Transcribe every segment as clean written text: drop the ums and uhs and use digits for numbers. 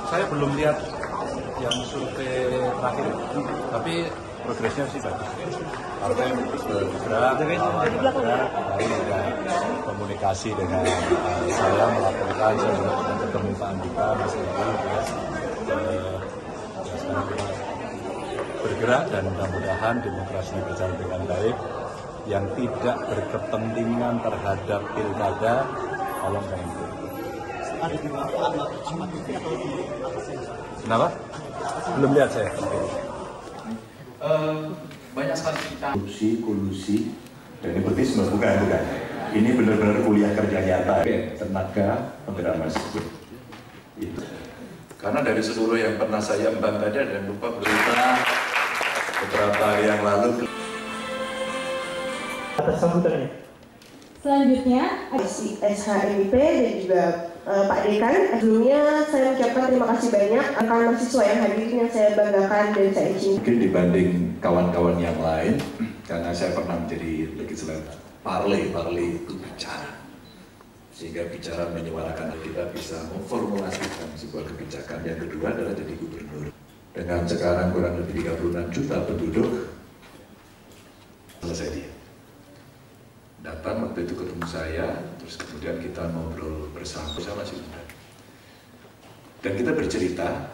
Saya belum lihat yang survei terakhir, tapi progresnya sih bagus. Partai bergerak, ada komunikasi dengan saya melaporkan, saya juga ketemu Pak Andika, Mas Edi, sekarang kita bergerak dan mudah-mudahan demokrasi berjalan dengan baik, yang tidak berkepentingan terhadap pilkada, tolong jangan itu. Ada di bawah atau di atas? Kenapa? Belum lihat saya. Banyak sekali kita kolusi dan nepotisme, bukan. Ini benar-benar kuliah kerja nyata, tenaga penggerak mahasiswa. Itu. Karena dari seluruh yang pernah saya embang tadi dan lupa berita beberapa hari yang lalu. Atas sambutannya. Selanjutnya SHMIP dan juga Pak Dekan. Sebelumnya saya mengucapkan terima kasih banyak akan mahasiswa yang hadir yang saya banggakan dan saya cintai. Mungkin dibanding kawan-kawan yang lain, karena saya pernah menjadi legislator. Parley itu bicara. Sehingga bicara menyuarakan kita bisa memformulasikan sebuah kebijakan. Yang kedua adalah jadi gubernur. Dengan sekarang kurang lebih 36 juta penduduk, selesai dia. Datang waktu itu ketemu saya, terus kemudian kita ngobrol bersama masih muda. Dan kita bercerita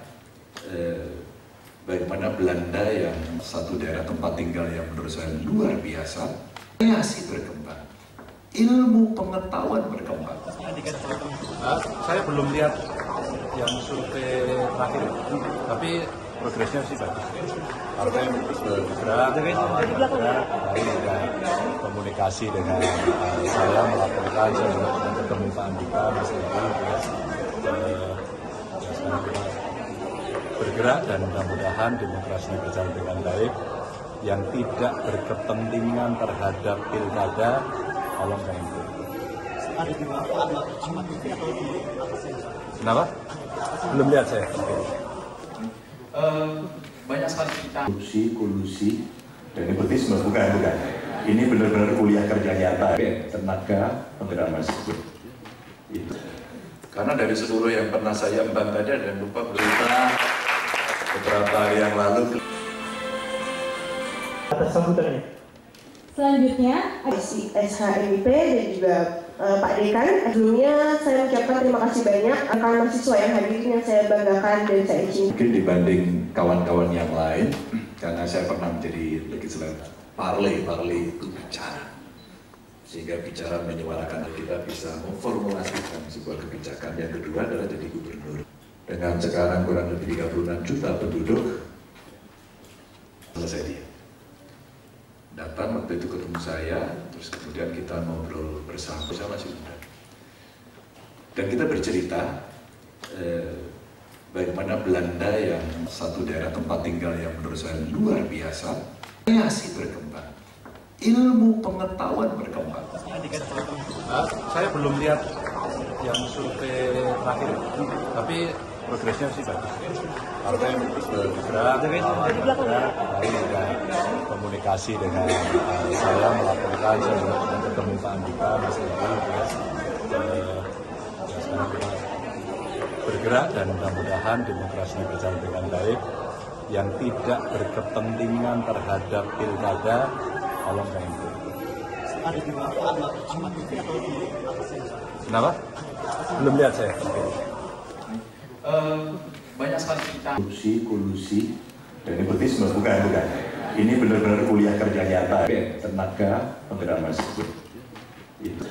bagaimana Belanda yang satu daerah tempat tinggal yang menurut saya luar biasa, kreasi berkembang, ilmu pengetahuan berkembang. Saya belum lihat yang survei terakhir, tapi progresnya sih bagus. Partai bergerak, ada komunikasi dengan saya melaporkan, saya juga ketemu Pak Andika, Mas Edi, sekarang kita bergerak dan mudah-mudahan demokrasi berjalan dengan baik, yang tidak berkepentingan terhadap pilkada, tolong jangan itu. Ada di bawah atau di atas? Kenapa? Belum lihat saya. Banyak sekali kita kolusi dan nepotisme, bukan. Ini benar-benar kuliah kerja nyata, tenaga penggerak mahasiswa. Itu. Karena dari seluruh yang pernah saya embang tadi dan lupa berita beberapa hari yang lalu. Atas sambutannya. Selanjutnya SHMIP dan juga Pak Dekan. Sebelumnya saya mengucapkan terima kasih banyak akan mahasiswa yang hadir yang saya banggakan dan saya cintai. Mungkin dibanding kawan-kawan yang lain, karena saya pernah menjadi legislator. Parley itu bicara. Sehingga bicara menyuarakan kita bisa memformulasikan sebuah kebijakan. Yang kedua adalah jadi gubernur. Dengan sekarang kurang lebih 36 juta penduduk, selesai dia. Datang waktu itu ketemu saya, terus kemudian kita ngobrol bersama masih muda. Dan kita bercerita bagaimana Belanda yang satu daerah tempat tinggal yang menurut saya luar biasa, kreasi berkembang, ilmu pengetahuan berkembang. Saya belum lihat yang survei terakhir, tapi progresnya sih bagus. Partai bergerak, ada komunikasi dengan saya melaporkan, saya juga ketemu Pak Andika, Mas Edi, sekarang kita bergerak dan mudah-mudahan demokrasi berjalan dengan baik, yang tidak berkepentingan terhadap pilkada, tolong jangan itu. Ada di bawah atau di atas? Kenapa? Belum lihat saya. Banyak sekali kita kolusi dan nepotisme, bukan. Ini benar-benar kuliah kerja nyata, tenaga penggerak mahasiswa. Itu.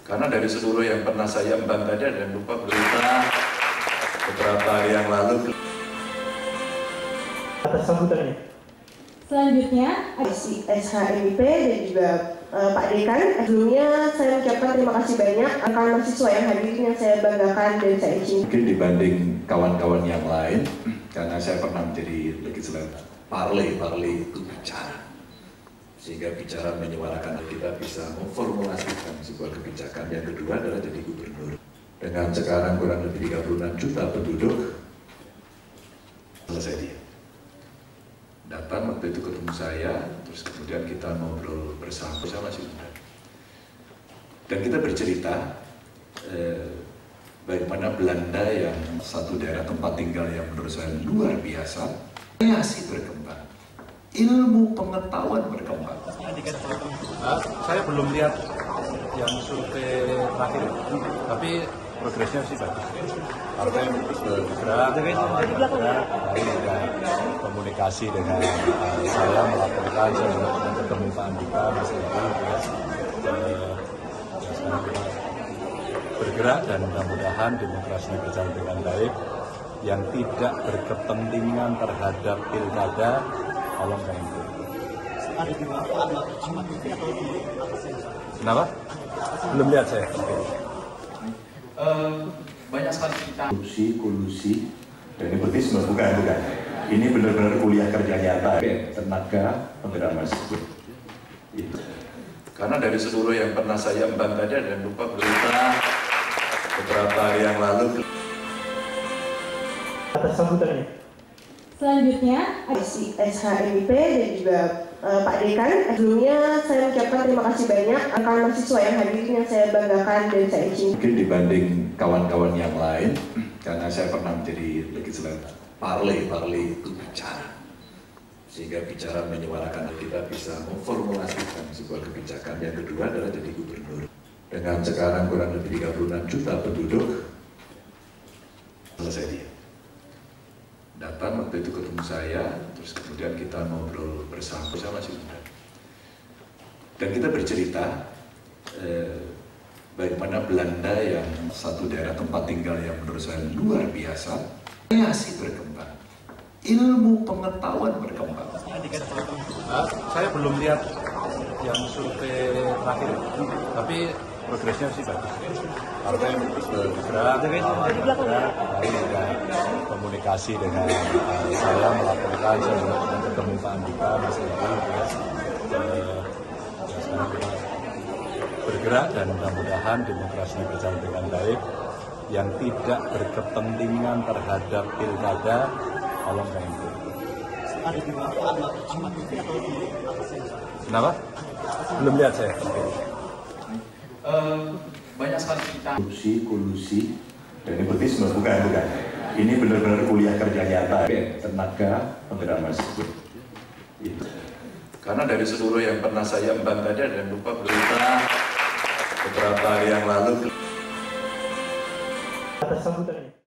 Karena dari seluruh yang pernah saya embang tadi dan lupa berita beberapa hari yang lalu. Atas sambutannya. Selanjutnya SHMIP dan juga Pak Dekan. Sebelumnya saya mengucapkan terima kasih banyak akan mahasiswa yang hadir yang saya banggakan dan saya cintai. Mungkin dibanding kawan-kawan yang lain, karena saya pernah menjadi legislator. Parley itu bicara. Sehingga bicara menyuarakan kita bisa memformulasikan sebuah kebijakan. Yang kedua adalah jadi gubernur. Dengan sekarang kurang lebih 36 juta penduduk, selesai dia. Datang waktu itu ketemu saya, terus kemudian kita ngobrol bersama masih muda. Dan kita bercerita bagaimana Belanda yang satu daerah tempat tinggal yang menurut saya luar biasa, kreasi berkembang, ilmu pengetahuan berkembang. Saya belum lihat yang survei terakhir, tapi progresnya sih bagus. Partai bergerak, komunikasi dengan saya melaporkan, saya juga ketemu Pak Andika, Mas Heru, bergerak dan mudah-mudahan demokrasi berjalan dengan baik, yang tidak berkepentingan terhadap pilkada, tolong jangan itu. Ada di Ahmad Fikri atau di Kenapa? Belum lihat saya. Banyak sekali kita kolusi dan nepotisme, bukan. Ini benar-benar kuliah kerja nyata, tenaga penggerak mahasiswa. Itu. Karena dari seluruh yang pernah saya embang tadi, dan lupa berita beberapa hari yang lalu. atas sambutannya. Selanjutnya, SHMIP dan juga Pak Dekan. Sebelumnya saya ucapkan terima kasih banyak rekan mahasiswa yang hadir yang saya banggakan dan saya cintai. Mungkin dibanding kawan-kawan yang lain, karena saya pernah menjadi legislator, parley itu bicara. Sehingga bicara menyuarakan kita bisa memformulasikan sebuah kebijakan. Yang kedua adalah jadi gubernur. Dengan sekarang kurang lebih 36 juta penduduk, selesai dia. Datang waktu itu ketemu saya, terus kemudian kita ngobrol bersama masih muda. Dan kita bercerita bagaimana Belanda yang satu daerah tempat tinggal yang menurut saya luar biasa, kreasi berkembang, ilmu pengetahuan berkembang. Saya belum lihat yang survei terakhir, tapi progresnya sih bagus. Partai bergerak, komunikasi dengan saya melaporkan, saya juga ketemu Pak Andika, Mas Heru, bergerak dan mudah-mudahan demokrasi berjalan dengan baik, yang tidak berkepentingan terhadap pilkada, tolong jangan itu. Ada di Ahmad Fikri atau di Kenapa? Belum lihat saya. Banyak sekali kita kolusi dan nepotisme, bukan. Ini benar-benar kuliah kerja nyata, tenaga penggerak mahasiswa. Itu. Karena dari seluruh yang pernah saya embang tadi, dan lupa berita beberapa hari yang lalu. atas sambutannya.